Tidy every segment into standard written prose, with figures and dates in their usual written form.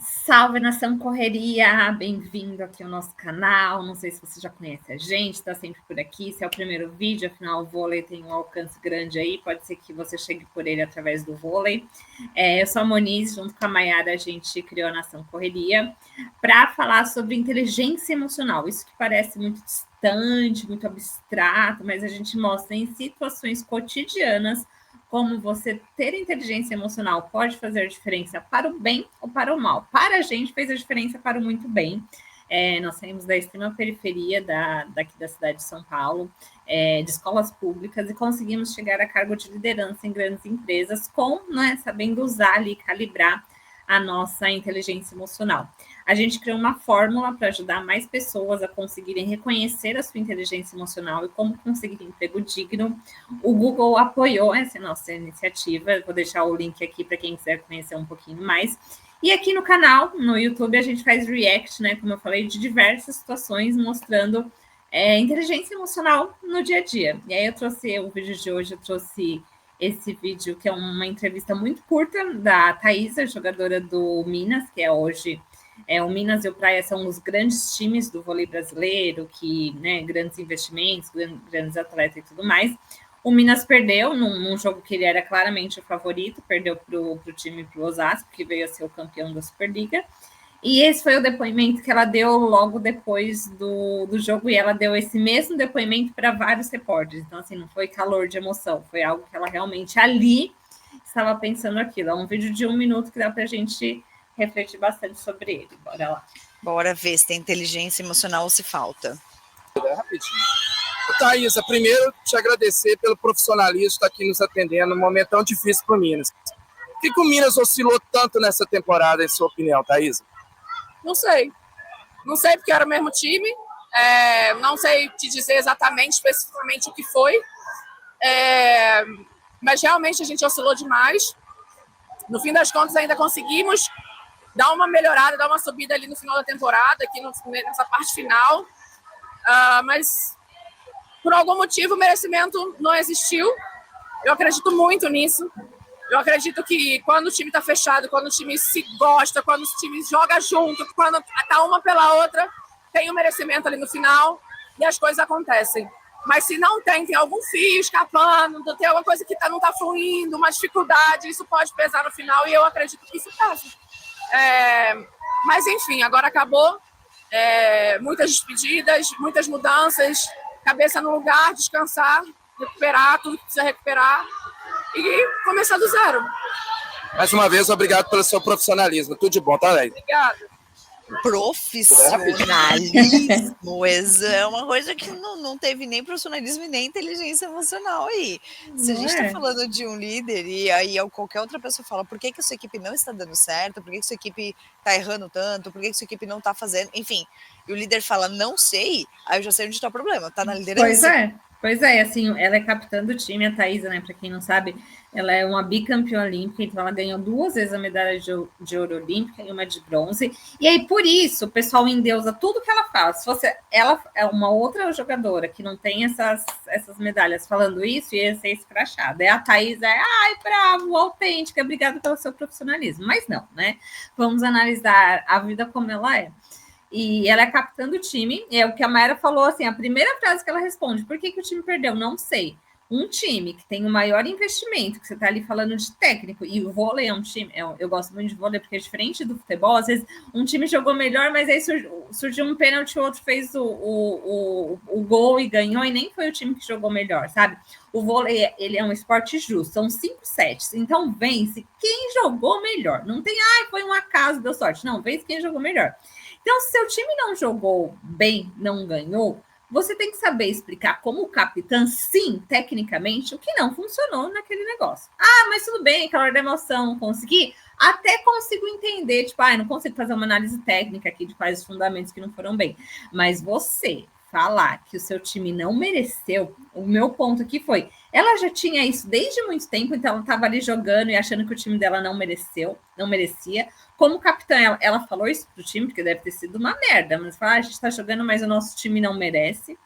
Salve, Nação Correria! Bem-vindo aqui ao nosso canal. Não sei se você já conhece a gente, está sempre por aqui. Se é o primeiro vídeo, afinal o vôlei tem um alcance grande aí, pode ser que você chegue por ele através do vôlei. Eu sou a Moniz, junto com a Mayara, a gente criou a Nação Correria para falar sobre inteligência emocional. Isso que parece muito distante, muito abstrato, mas a gente mostra em situações cotidianas como você ter inteligência emocional pode fazer diferença para o bem ou para o mal. Para a gente, fez a diferença para o muito bem. Nós saímos da extrema periferia daqui da cidade de São Paulo, de escolas públicas, e conseguimos chegar a cargo de liderança em grandes empresas, sabendo usar ali, calibrar a nossa inteligência emocional. A gente criou uma fórmula para ajudar mais pessoas a conseguirem reconhecer a sua inteligência emocional e como conseguir emprego digno. O Google apoiou essa nossa iniciativa. Eu vou deixar o link aqui para quem quiser conhecer um pouquinho mais. E aqui no canal, no YouTube, a gente faz react, né? Como eu falei, de diversas situações, mostrando inteligência emocional no dia a dia. E aí eu trouxe o vídeo de hoje, eu trouxe esse vídeo, que é uma entrevista muito curta da Thaisa, jogadora do Minas, que é hoje o Minas e o Praia são os grandes times do vôlei brasileiro, que, né, grandes investimentos, grandes atletas e tudo mais. O Minas perdeu num jogo que ele era claramente o favorito, perdeu para o time, para o Osasco, que veio a ser o campeão da Superliga. E esse foi o depoimento que ela deu logo depois do jogo, e ela deu esse mesmo depoimento para vários repórteres. Então, assim, não foi calor de emoção, foi algo que ela realmente ali estava pensando aquilo. É um vídeo de 1 minuto que dá para a gente refletir bastante sobre ele. Bora lá. Bora ver se tem inteligência emocional ou se falta. Rapidinho. Thaisa, primeiro te agradecer pelo profissionalismo de estar aqui nos atendendo num momento tão difícil para o Minas. Por que o Minas oscilou tanto nessa temporada, em sua opinião, Thaisa? Não sei. Não sei porque era o mesmo time. Não sei te dizer exatamente, especificamente o que foi. Mas realmente a gente oscilou demais. No fim das contas, ainda conseguimos dar uma melhorada, dar uma subida ali no final da temporada, aqui nessa parte final. Mas, por algum motivo, o merecimento não existiu. Eu acredito muito nisso. Eu acredito que quando o time está fechado, quando o time se gosta, quando o time joga junto, quando está uma pela outra, tem um merecimento ali no final e as coisas acontecem. Mas se não tem algum fio escapando, tem alguma coisa que não está fluindo, uma dificuldade, isso pode pesar no final e eu acredito que isso pesa. Mas enfim, agora acabou. Muitas despedidas, muitas mudanças, cabeça no lugar, descansar, recuperar tudo que precisa recuperar e começar do zero. Mais uma vez, obrigado pelo seu profissionalismo. Tudo de bom, tá, Leide? Obrigada. Profissionalismo é uma coisa que não teve nem profissionalismo e nem inteligência emocional aí. Se a gente está falando de um líder e aí qualquer outra pessoa fala por que a sua equipe não está dando certo, por que a sua equipe está errando tanto, por que a sua equipe não está fazendo, enfim, e o líder fala não sei, aí eu já sei onde está o problema, está na liderança. Pois é, assim, ela é capitã do time, a Thaisa, né, para quem não sabe, ela é uma bicampeã olímpica, então ela ganhou 2 vezes a medalha de ouro olímpica e uma de bronze, e aí por isso o pessoal endeusa tudo que ela faz. Se fosse ela é uma outra jogadora que não tem essas medalhas falando isso, ia ser escrachada. A Thaisa ai, bravo, autêntica, obrigada pelo seu profissionalismo, mas não, né, vamos analisar a vida como ela é. E ela é capitã do time, e é o que a Mayara falou, assim, a primeira frase que ela responde, por que o time perdeu? Não sei. Um time que tem o maior investimento, que você está ali falando de técnico, e o vôlei é um time, eu gosto muito de vôlei, porque é diferente do futebol, às vezes um time jogou melhor, mas aí surgiu um pênalti, o outro fez o gol e ganhou, e nem foi o time que jogou melhor, sabe? O vôlei, ele é um esporte justo, são 5 sets, então vence quem jogou melhor. Não tem, foi um acaso, deu sorte. Não, vence quem jogou melhor. Então, se seu time não jogou bem, não ganhou, você tem que saber explicar como capitã, sim, tecnicamente, o que não funcionou naquele negócio. Mas tudo bem, calor da emoção, consegui? Até consigo entender, tipo, não consigo fazer uma análise técnica aqui de quais os fundamentos que não foram bem. Mas você falar que o seu time não mereceu, o meu ponto aqui foi, ela já tinha isso desde muito tempo, então ela estava ali jogando e achando que o time dela não merecia. Como capitã, ela falou isso pro time, porque deve ter sido uma merda, mas falou, a gente tá jogando, mas o nosso time não merece.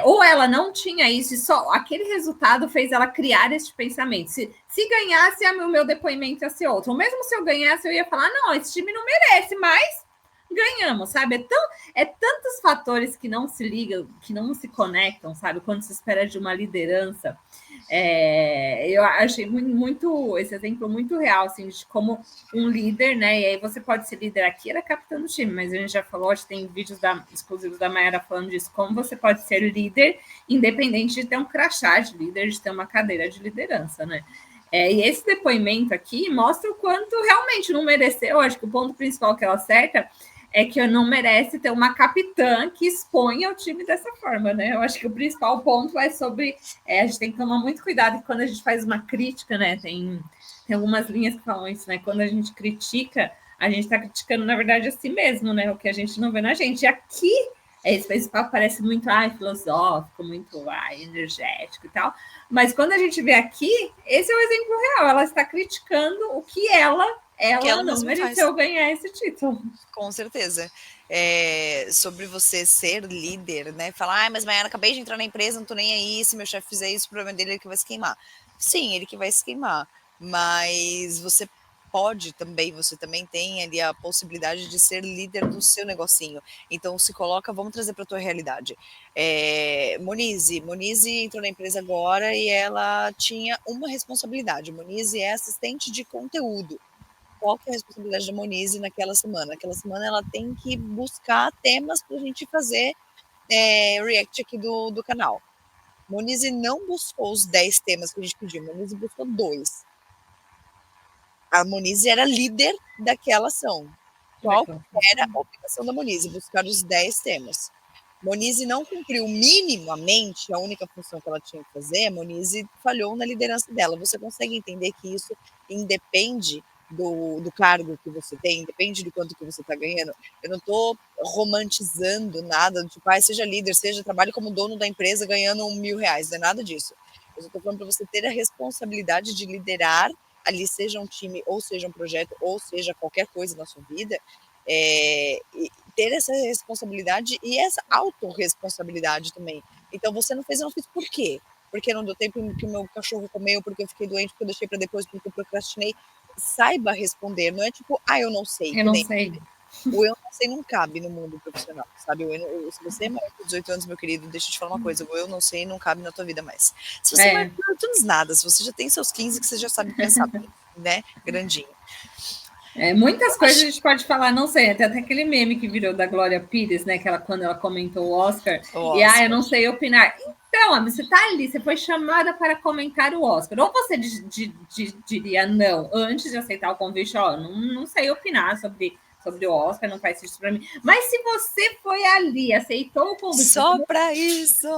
Ou ela não tinha isso, e só aquele resultado fez ela criar esse pensamento. Se ganhasse, o meu depoimento ia ser outro. Ou mesmo se eu ganhasse, eu ia falar, não, esse time não merece, mas ganhamos, sabe? Tantos fatores que não se ligam, que não se conectam, sabe? Quando se espera de uma liderança. Eu achei muito esse exemplo muito real, assim, de como um líder, né? E aí você pode ser líder aqui, era capitã do time, mas a gente já falou, acho que tem vídeos exclusivos da Mayara falando disso, como você pode ser líder, independente de ter um crachá de líder, de ter uma cadeira de liderança, né? E esse depoimento aqui mostra o quanto realmente não mereceu. Acho que o ponto principal que ela acerta é que não merece ter uma capitã que exponha o time dessa forma, né? Eu acho que o principal ponto é sobre... a gente tem que tomar muito cuidado quando a gente faz uma crítica, né? Tem algumas linhas que falam isso, né? Quando a gente critica, a gente está criticando, na verdade, a si mesmo, né? O que a gente não vê na gente. E aqui, esse papo parece muito filosófico, muito energético e tal, mas quando a gente vê aqui, esse é o exemplo real. Ela está criticando o que ela não mereceu ganhar esse título. Com certeza. Sobre você ser líder, né? Falar, mas Mayara, acabei de entrar na empresa, não tô nem aí, se meu chefe fizer isso, o problema dele é ele que vai se queimar. Sim, ele que vai se queimar, mas você também tem ali a possibilidade de ser líder do seu negocinho. Então se coloca, vamos trazer para a tua realidade. Monize entrou na empresa agora e ela tinha uma responsabilidade. Monize é assistente de conteúdo. Qual que é a responsabilidade da Monize naquela semana? Naquela semana ela tem que buscar temas para a gente fazer react aqui do canal. Monize não buscou os 10 temas que a gente pediu, Monize buscou 2. A Monize era líder daquela ação. Qual era a obrigação da Monize? Buscar os 10 temas. Monize não cumpriu minimamente a única função que ela tinha que fazer, a Monize falhou na liderança dela. Você consegue entender que isso independe do cargo que você tem, depende do quanto que você está ganhando. Eu não estou romantizando nada, tipo, seja líder, trabalhe como dono da empresa ganhando R$1.000, não é nada disso. Eu estou falando para você ter a responsabilidade de liderar ali, seja um time, ou seja um projeto, ou seja qualquer coisa na sua vida, ter essa responsabilidade e essa autorresponsabilidade também. Então, você não fez, eu não fiz por quê? Porque não deu tempo que o meu cachorro comeu, porque eu fiquei doente, porque eu deixei para depois, porque eu procrastinei. Saiba responder, não é tipo, eu não sei. Eu não sei. O eu não sei não cabe no mundo profissional, sabe? Se você é maior de 18 anos, meu querido, deixa eu te falar uma coisa, o eu não sei não cabe na tua vida mais. Se você é maior de 18 anos, nada. Se você já tem seus 15, que você já sabe pensar bem, né? Grandinho. Muitas coisas a gente pode falar, não sei, até aquele meme que virou da Glória Pires, né? Quando ela comentou o Oscar. Eu não sei opinar. Então, você tá ali, você foi chamada para comentar o Oscar. Ou você diria não, antes de aceitar o convite, não sei opinar sobre o Oscar, não faz isso para mim. Mas se você foi ali, aceitou o convite... Só para isso!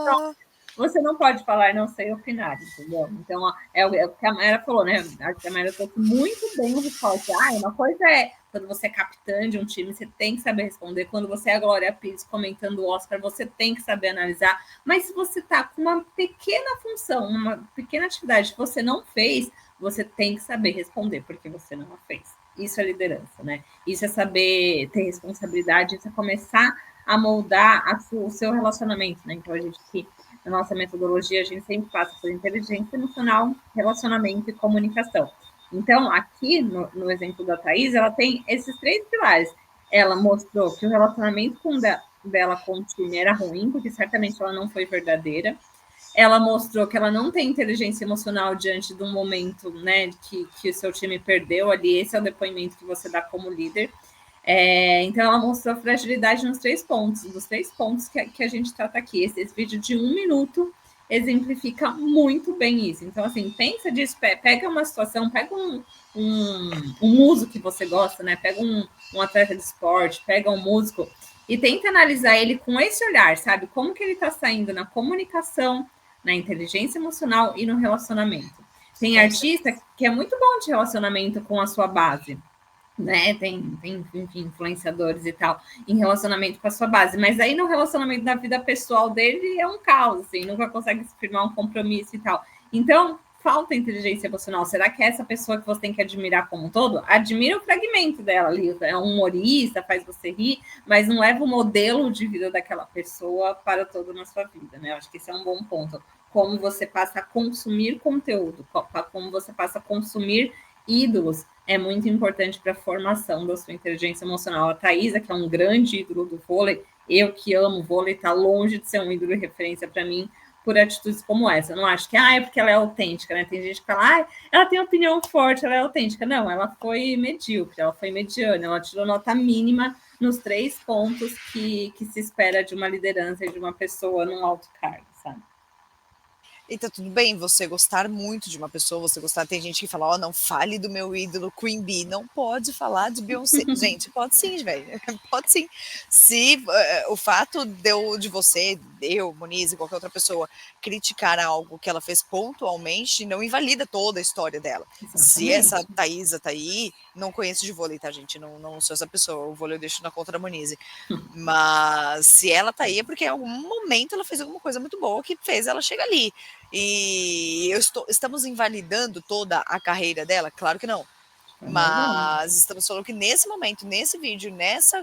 Você não pode falar, não sei opinar, entendeu? Então, é o que a Mayara falou, né? A Mayara trouxe muito bem o resposta. Uma coisa é quando você é capitã de um time, você tem que saber responder. Quando você é a Glória Pires comentando o Oscar, você tem que saber analisar. Mas se você está com uma pequena função, uma pequena atividade que você não fez, você tem que saber responder, porque você não a fez. Isso é liderança, né? Isso é saber ter responsabilidade, isso é começar a moldar o seu relacionamento, né? Então, a gente aqui, na nossa metodologia, a gente sempre passa por inteligência emocional, relacionamento e comunicação. Então, aqui, no exemplo da Thaís, ela tem esses 3 pilares. Ela mostrou que o relacionamento dela com o time era ruim, porque certamente ela não foi verdadeira. Ela mostrou que ela não tem inteligência emocional diante de um momento, né, que o seu time perdeu ali. Esse é o depoimento que você dá como líder. Então, ela mostrou a fragilidade nos 3 pontos, dos 3 pontos que a gente trata aqui. Esse vídeo de 1 minuto exemplifica muito bem isso. Então, assim, pensa disso, pega uma situação, pega um músico que você gosta, né? Pega um atleta de esporte, pega um músico e tenta analisar ele com esse olhar, sabe? Como que ele está saindo na comunicação, na inteligência emocional e no relacionamento. Tem artista que é muito bom de relacionamento com a sua base, né? Tem enfim, influenciadores e tal, em relacionamento com a sua base, mas aí no relacionamento da vida pessoal dele é um caos, assim, nunca consegue firmar um compromisso e tal. Então, falta inteligência emocional. Será que é essa pessoa que você tem que admirar como um todo? Admira o fragmento dela ali, é um humorista, faz você rir, mas não leva o modelo de vida daquela pessoa para todo na sua vida, né? Eu acho que esse é um bom ponto. Como você passa a consumir conteúdo, como você passa a consumir ídolos, é muito importante para a formação da sua inteligência emocional. A Thaisa, que é um grande ídolo do vôlei, eu que amo vôlei, está longe de ser um ídolo de referência para mim, por atitudes como essa. Eu não acho que é porque ela é autêntica, né? Tem gente que fala, ela tem opinião forte, ela é autêntica. Não, ela foi medíocre, ela foi mediana, ela tirou nota mínima nos 3 pontos que se espera de uma liderança e de uma pessoa num alto cargo, sabe? E tá tudo bem você gostar muito de uma pessoa, você gostar. Tem gente que fala, não fale do meu ídolo Queen Bee, não pode falar de Beyoncé. Gente, pode sim, velho, pode sim. Se o fato de você, eu, Moniz e qualquer outra pessoa, criticar algo que ela fez pontualmente, não invalida toda a história dela. Exatamente. Se essa Thaisa tá aí, não conheço de vôlei, tá, gente? Não sou essa pessoa, o vôlei eu deixo na conta da Moniz. Mas se ela tá aí é porque em algum momento ela fez alguma coisa muito boa que fez ela chegar ali. E estamos invalidando toda a carreira dela? Claro que não. Mas estamos falando que nesse momento, nesse vídeo, nessa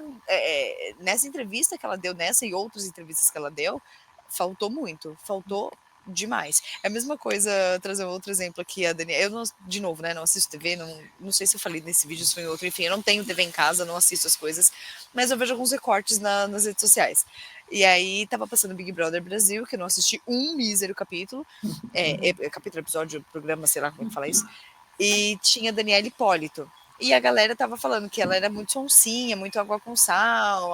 entrevista que ela deu, nessa e outras entrevistas que ela deu, faltou muito, faltou demais. É a mesma coisa, trazer um outro exemplo aqui, a Daniela. Eu, de novo, né, não assisto TV, não sei se eu falei nesse vídeo, se foi em outro, enfim, eu não tenho TV em casa, não assisto as coisas, mas eu vejo alguns recortes nas redes sociais. E aí tava passando Big Brother Brasil, que eu não assisti um mísero capítulo, capítulo, episódio, programa, sei lá como é que fala isso, e tinha Daniela Hipólito. E a galera tava falando que ela era muito sonsinha, muito água com sal,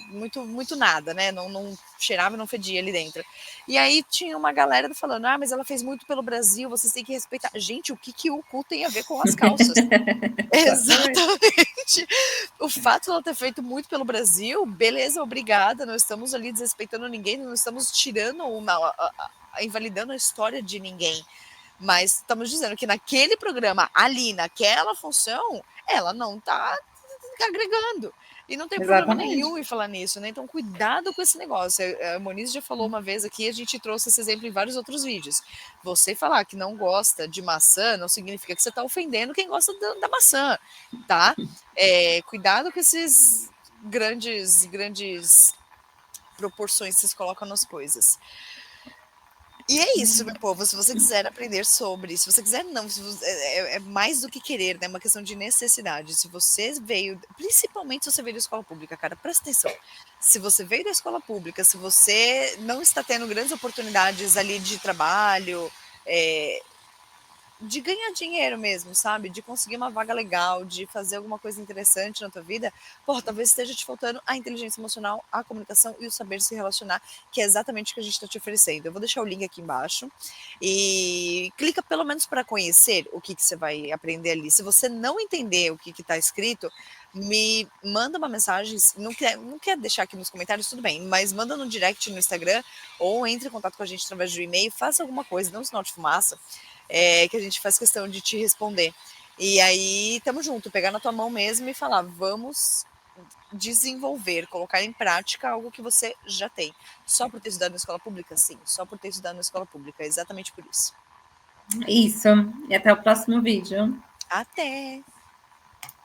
muito nada, né? Não cheirava e não fedia ali dentro. E aí tinha uma galera falando, mas ela fez muito pelo Brasil, vocês têm que respeitar. Gente, o que o cu tem a ver com as calças? Exatamente. O fato de ela ter feito muito pelo Brasil, beleza, obrigada, não estamos ali desrespeitando ninguém, não estamos tirando invalidando a história de ninguém. Mas estamos dizendo que naquele programa, ali, naquela função, ela não está agregando. E não tem problema nenhum em falar nisso, né? Então, cuidado com esse negócio. A Moniz já falou uma vez aqui, a gente trouxe esse exemplo em vários outros vídeos. Você falar que não gosta de maçã não significa que você está ofendendo quem gosta da maçã, tá? Cuidado com esses grandes proporções que vocês colocam nas coisas. E é isso, meu povo. Se você quiser aprender sobre, se você quiser não, é mais do que querer, né? É uma questão de necessidade. Se você veio, principalmente se você veio da escola pública, cara, presta atenção. Se você veio da escola pública, se você não está tendo grandes oportunidades ali de trabalho, de ganhar dinheiro mesmo, sabe? De conseguir uma vaga legal, de fazer alguma coisa interessante na tua vida, talvez esteja te faltando a inteligência emocional, a comunicação e o saber se relacionar, que é exatamente o que a gente está te oferecendo. Eu vou deixar o link aqui embaixo e clica pelo menos para conhecer o que você vai aprender ali. Se você não entender o que está escrito, me manda uma mensagem, não quer deixar aqui nos comentários, tudo bem, mas manda no direct no Instagram ou entre em contato com a gente através do e-mail, faça alguma coisa, dá um sinal de fumaça, que a gente faz questão de te responder. E aí, tamo junto, pegar na tua mão mesmo e falar, vamos desenvolver, colocar em prática algo que você já tem. Só por ter estudado na escola pública? Sim, só por ter estudado na escola pública, exatamente por isso. Isso, e até o próximo vídeo. Até!